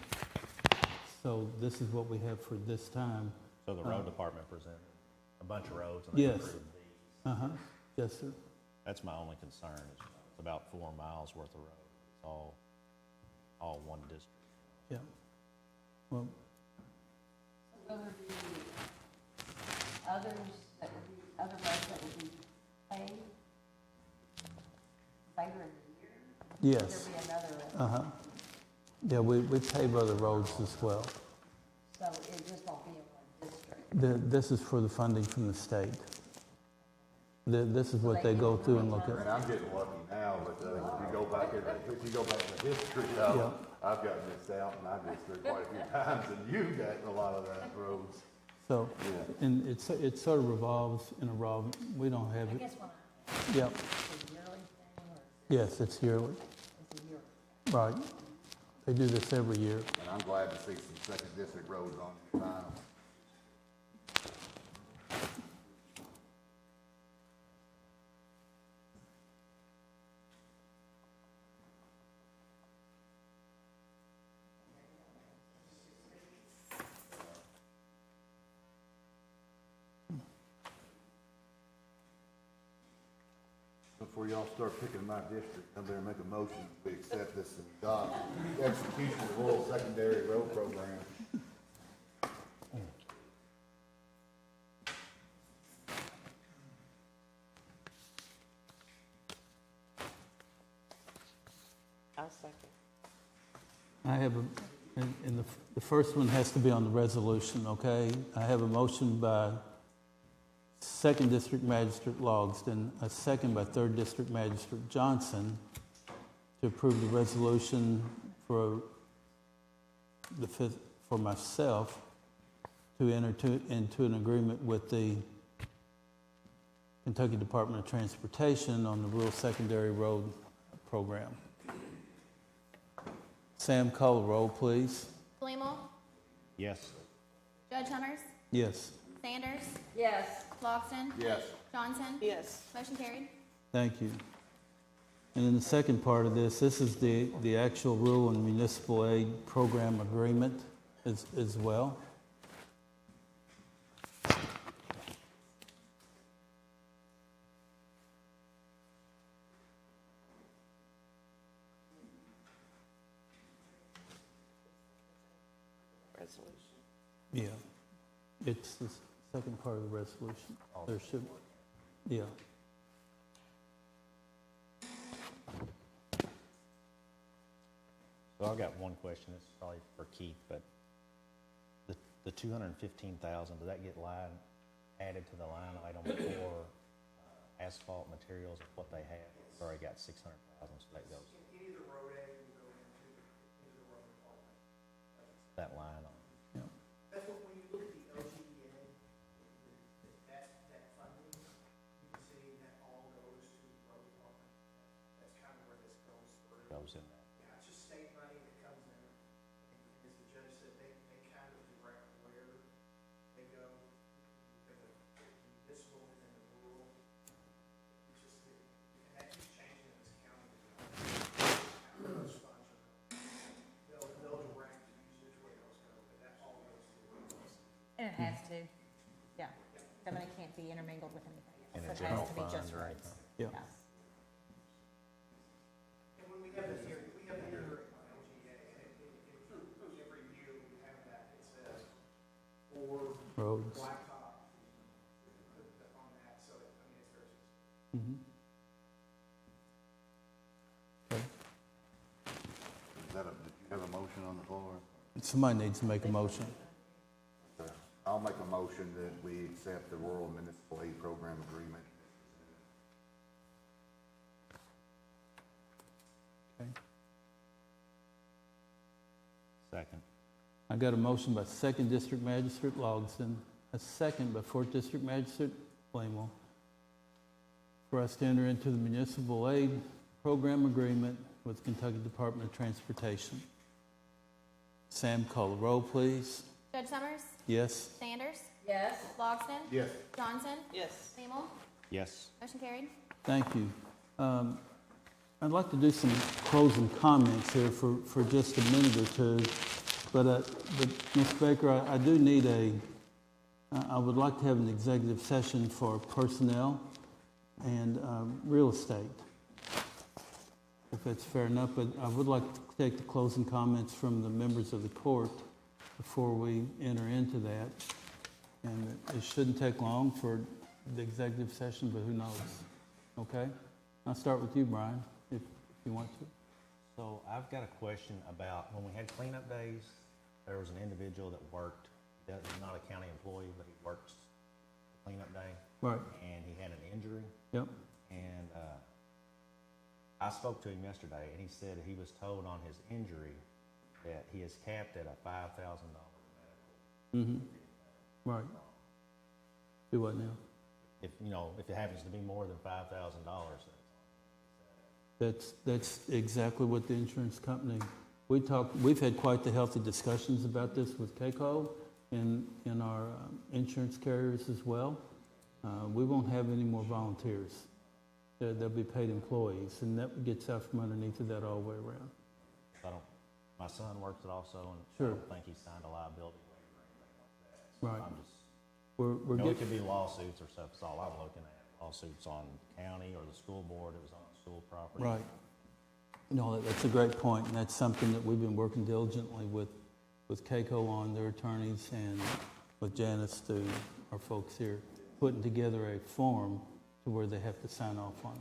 So this is what we have for this time. So the road department presented a bunch of roads and they Yes. approved these. Yes, sir. That's my only concern is It's about 4 miles worth of road. It's all one district. Yeah. Well, Will there be others that would be, other roads that would be paved later in the year? yes. Will there be another, Uh-huh. Yeah, we pave other roads as well. so it just won't be in one district? This is for the funding from the state. This is what they go through and look And at. I'm getting lucky now, but if you go back in the history, Yeah. I've gotten missed out in my district quite a few times, and you got a lot of that roads. So, Yeah. and it sort of revolves in a revolving, we don't have I it. guess when Yep, it's a yearly thing or yes, it's yearly, it's a year. right. They do this every year. And I'm glad to see some second district roads on the final. Before y'all start picking my district, I'm gonna make a motion to accept this and adopt the execution of the rural secondary road program. I'll second. I have and the first one has to be on the resolution, okay? I have a motion by Second District Magistrate Logsdon, a second by Third District Magistrate Johnson to approve the resolution for for myself to enter into an agreement with the Kentucky Department of Transportation on the Rural Secondary Road Program. Sam, call the roll, please. Flemmel, Yes. Judge Summers, Yes. Sanders, Yes. Logston, Yes. Johnson. Yes. Motion carried. Thank you. And in the second part of this is the actual rural and municipal aid program agreement as well. Resolution. Yeah. It's the second part of the resolution. There should, yeah. So I've got one question, it's probably for Keith, but the 215,000, does that get added to the line item for asphalt materials of what they have? It's already got 600,000, so that goes. Any of the road aid will go into the road department. That line on. That's what, when you look at the LGEA, that funding, you can see that all goes to the road department. That's kind of where this goes through. Goes in there. Yeah, it's just state money that comes in, and as the judge said, they kind of direct where they go, because the municipal and then the rural. It's just, and that keeps changing in this county. How those funds are going. They'll direct which way those go, but that all goes to the rural. And it has to, yeah. That money can't be intermingled with anything In else. a It has general to be fund just or roads. Yeah. Yeah. And when we have the hearing, we have the hearing on LGA, and every year we have that, it says, for Roads. blacktop, on that, so, I mean, it's very specific. Mhm. Okay. Did you have a motion on the floor? Somebody needs to make a motion. I'll make a motion that we accept the rural municipal aid program agreement. Okay. Second. I got a motion by Second District Magistrate Logsdon, a second by Fourth District Magistrate Flemmel, for us to enter into the municipal aid program agreement with Kentucky Department of Transportation. Sam, call the roll, please. Judge Summers, Yes? Sanders, Yes. Logston, Yes. Johnson, Yes. Flemmel. Yes. Motion carried. Thank you. I'd like to do some closing comments here for just a minute or two, but Ms. Baker, I do need I would like to have an executive session for personnel and real estate. if that's fair enough, but I would like to take the closing comments from the members of the court before we enter into that. And it shouldn't take long for the executive session, but who knows? Okay? I'll start with you, Brian, if you want to. So I've got a question about when we had cleanup days, there was an individual that worked, he's not a county employee, but he works cleanup day. Right. And he had an injury. Yep. And I spoke to him yesterday, and he said he was told on his injury that he is capped at a $5,000 medical. Mm-hmm. Right. Do what now? If, you know, if it happens to be more than $5,000, That's exactly what the insurance company, we've had quite the healthy discussions about this with KCO and our insurance carriers as well. We won't have any more volunteers. They'll be paid employees, and that gets out from underneath of that all the way around. my son works it also, and Sure. I don't think he signed a liability waiver or anything like that. So Right. I'm just, We're it getting, could be lawsuits or stuff, that's all I'm looking at. Lawsuits on county or the school board, it was on school property. right. No, that's a great point, and that's something that we've been working diligently with KCO on, their attorneys, and with Janice, our folks here, putting together a form to where they have to sign off on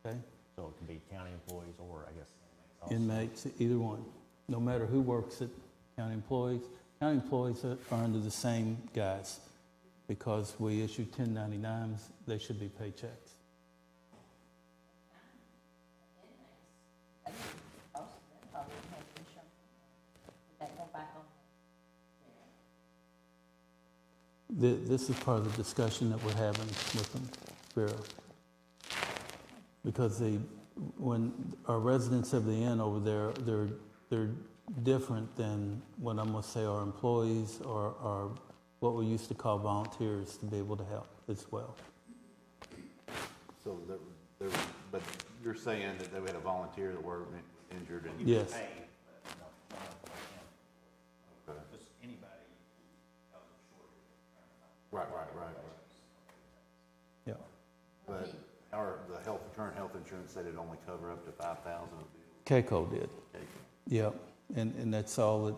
it. Okay? So it could be county employees or, I guess, inmates also. Inmates, either one. No matter who works at county employees are under the same guise. Because we issue 1099s, they should be paychecks. This is part of the discussion that we're having with them, Vera. Because when our residents of the inn over there, they're different than what I'm gonna say our employees or what we used to call volunteers to be able to help as well. So but you're saying that they had a volunteer that were injured and. Yes. Paid, but no, Okay. just anybody else short. Right. Yeah. But the current health insurance said it'd only cover up to 5,000 of the. KCO did. Yep. And that's all that,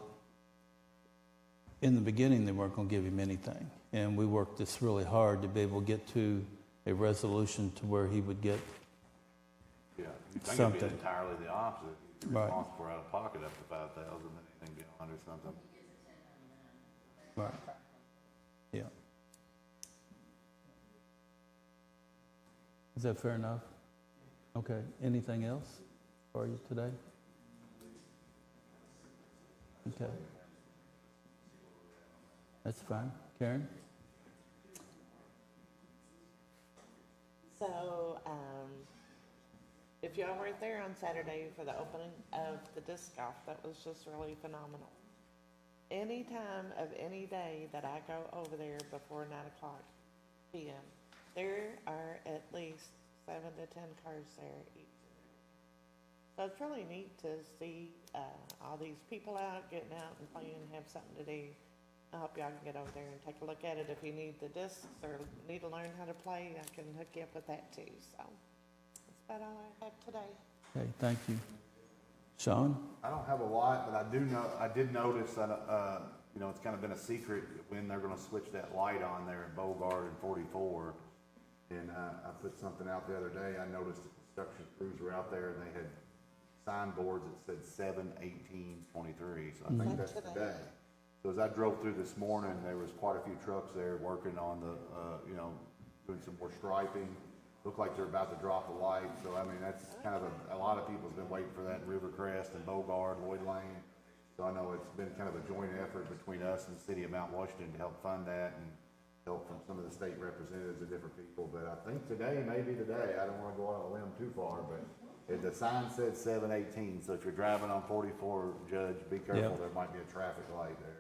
in the beginning, they weren't gonna give him anything. And we worked this really hard to be able to get to a resolution to where he would get Yeah, you think it'd something. be entirely the opposite. You're Right. responsible for out of pocket up to 5,000, anything beyond or something. Right. Yeah. Is that fair enough? Okay. Anything else for you today? Okay. That's fine. Karen? So, if y'all weren't there on Saturday for the opening of the disc golf, that was just really phenomenal. Any time of any day that I go over there before 9:00 p.m., there are at least 7 to 10 cars there each. So it's really neat to see all these people out, getting out and playing, have something to do. I hope y'all can get over there and take a look at it. If you need the discs or need to learn how to play, I can hook you up with that too. So that's about all I have today. Okay, thank you. Sean? I don't have a lot, but I did notice that, it's kind of been a secret when they're gonna switch that light on there at Bogart and 44. And, I put something out the other day. I noticed the construction crews were out there and they had signboards that said 7/18/23. So I think that's today. So as I drove through this morning, there was quite a few trucks there working on the, doing some more striping. Looked like they're about to drop the light, so I mean, that's kind of a lot of people's been waiting for that in Rivercrest and Bogard, Lloyd Lane. So I know it's been kind of a joint effort between us and the city of Mount Washington to help fund that and help from some of the state representatives and different people. But I think today may be the day. I don't wanna go out on a limb too far, but the sign said 7/18, so if you're driving on 44, Judge, be careful, Yep. there might be a traffic light there.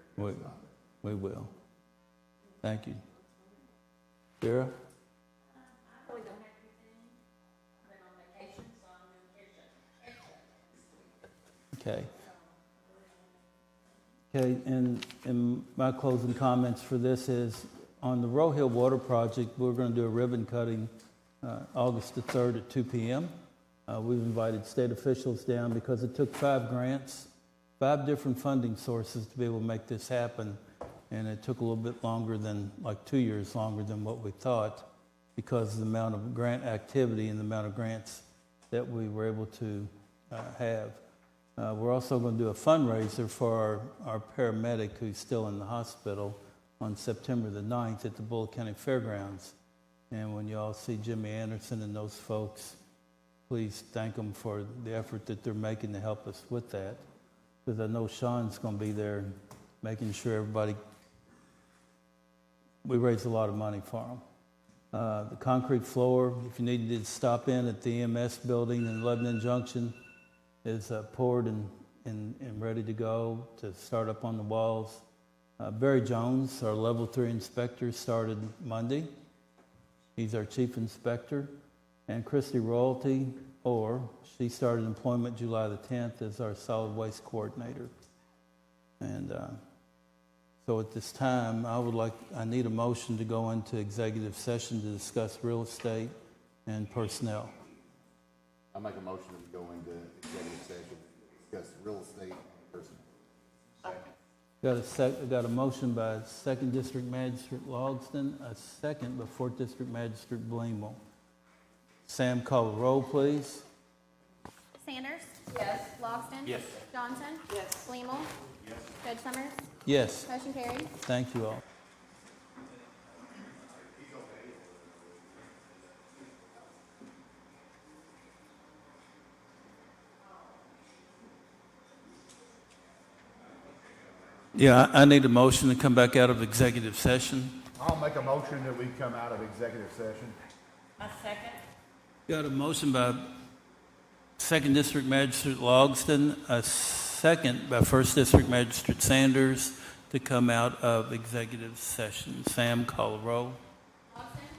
We will. Thank you. Vera? I really don't have anything. I've been on vacation, so I'm doing kitchen. Okay. Okay, and my closing comments for this is, on the Roe Hill Water Project, we're gonna do a ribbon cutting, August the 3rd at 2 p.m. We've invited state officials down because it took 5 grants, 5 different funding sources to be able to make this happen. And it took a little bit longer than, like 2 years longer than what we thought, because of the amount of grant activity and the amount of grants that we were able to have. We're also going to do a fundraiser for our paramedic who's still in the hospital on September the 9th at the Bullitt County Fairgrounds. And when you all see Jimmy Anderson and those folks, please thank them for the effort that they're making to help us with that. Because I know Sean's going to be there making sure everybody, we raised a lot of money for them. The concrete floor, if you needed to stop in at the EMS building in Lebanon Junction, is poured and ready to go to start up on the walls. Barry Jones, our level 3 inspector, started Monday. He's our chief inspector. And Christy Royalty, she started employment July the 10th as our solid waste coordinator. And so at this time, I need a motion to go into executive session to discuss real estate and personnel. I make a motion that we go into executive session, discuss real estate and personnel. Got a motion by 2nd District Magistrate Logsdon, a second by 4th District Magistrate Bleemel. Sam, call the roll, please. Sanders? Yes. Logston? Yes. Johnson? Yes. Bleemel? Yes. Judge Summers? Yes, Motion carried. thank you all. Yeah, I need a motion to come back out of executive session. I'll make a motion that we come out of executive session. A second? Got a motion by 2nd District Magistrate Logsdon, a second by 1st District Magistrate Sanders to come out of executive session. Sam, call the roll.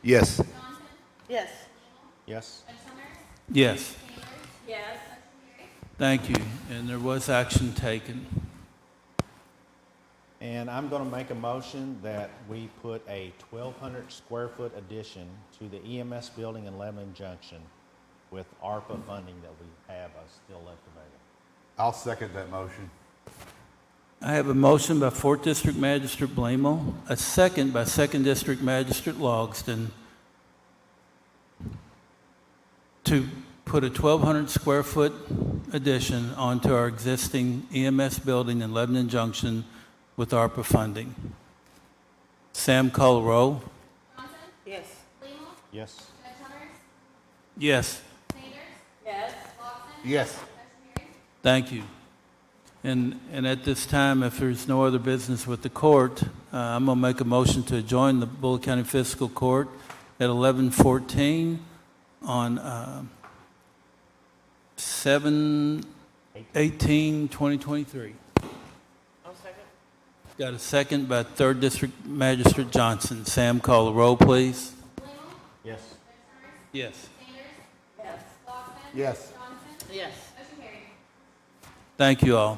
Yes. Johnson? Yes. Yes? Judge Summers? Yes, Sanders? Yes. Motion carried. thank you. And there was action taken. And I'm going to make a motion that we put a 1,200 square foot addition to the EMS building in Lebanon Junction with ARPA funding that we have still left available. I'll second that motion. I have a motion by 4th District Magistrate Bleemel, a second by 2nd District Magistrate Logsdon to put a 1,200 square foot addition onto our existing EMS building in Lebanon Junction with ARPA funding. Sam, call the roll. Johnson? Yes. Bleemel? Yes? Judge Summers? Yes, Sanders? Yes. Logston? Yes. Motion carried. thank you. And at this time, if there's no other business with the court, I'm going to make a motion to adjourn the Bullitt County Fiscal Court at 11:14 on 7/18/2023. I'll second. Got a second by 3rd District Magistrate Johnson. Sam, call the roll, please. Bleemel? Yes. Judge Summers? Yes. Sanders? Yes. Logston? Yes. Johnson? Yes. Motion carried. Thank you all.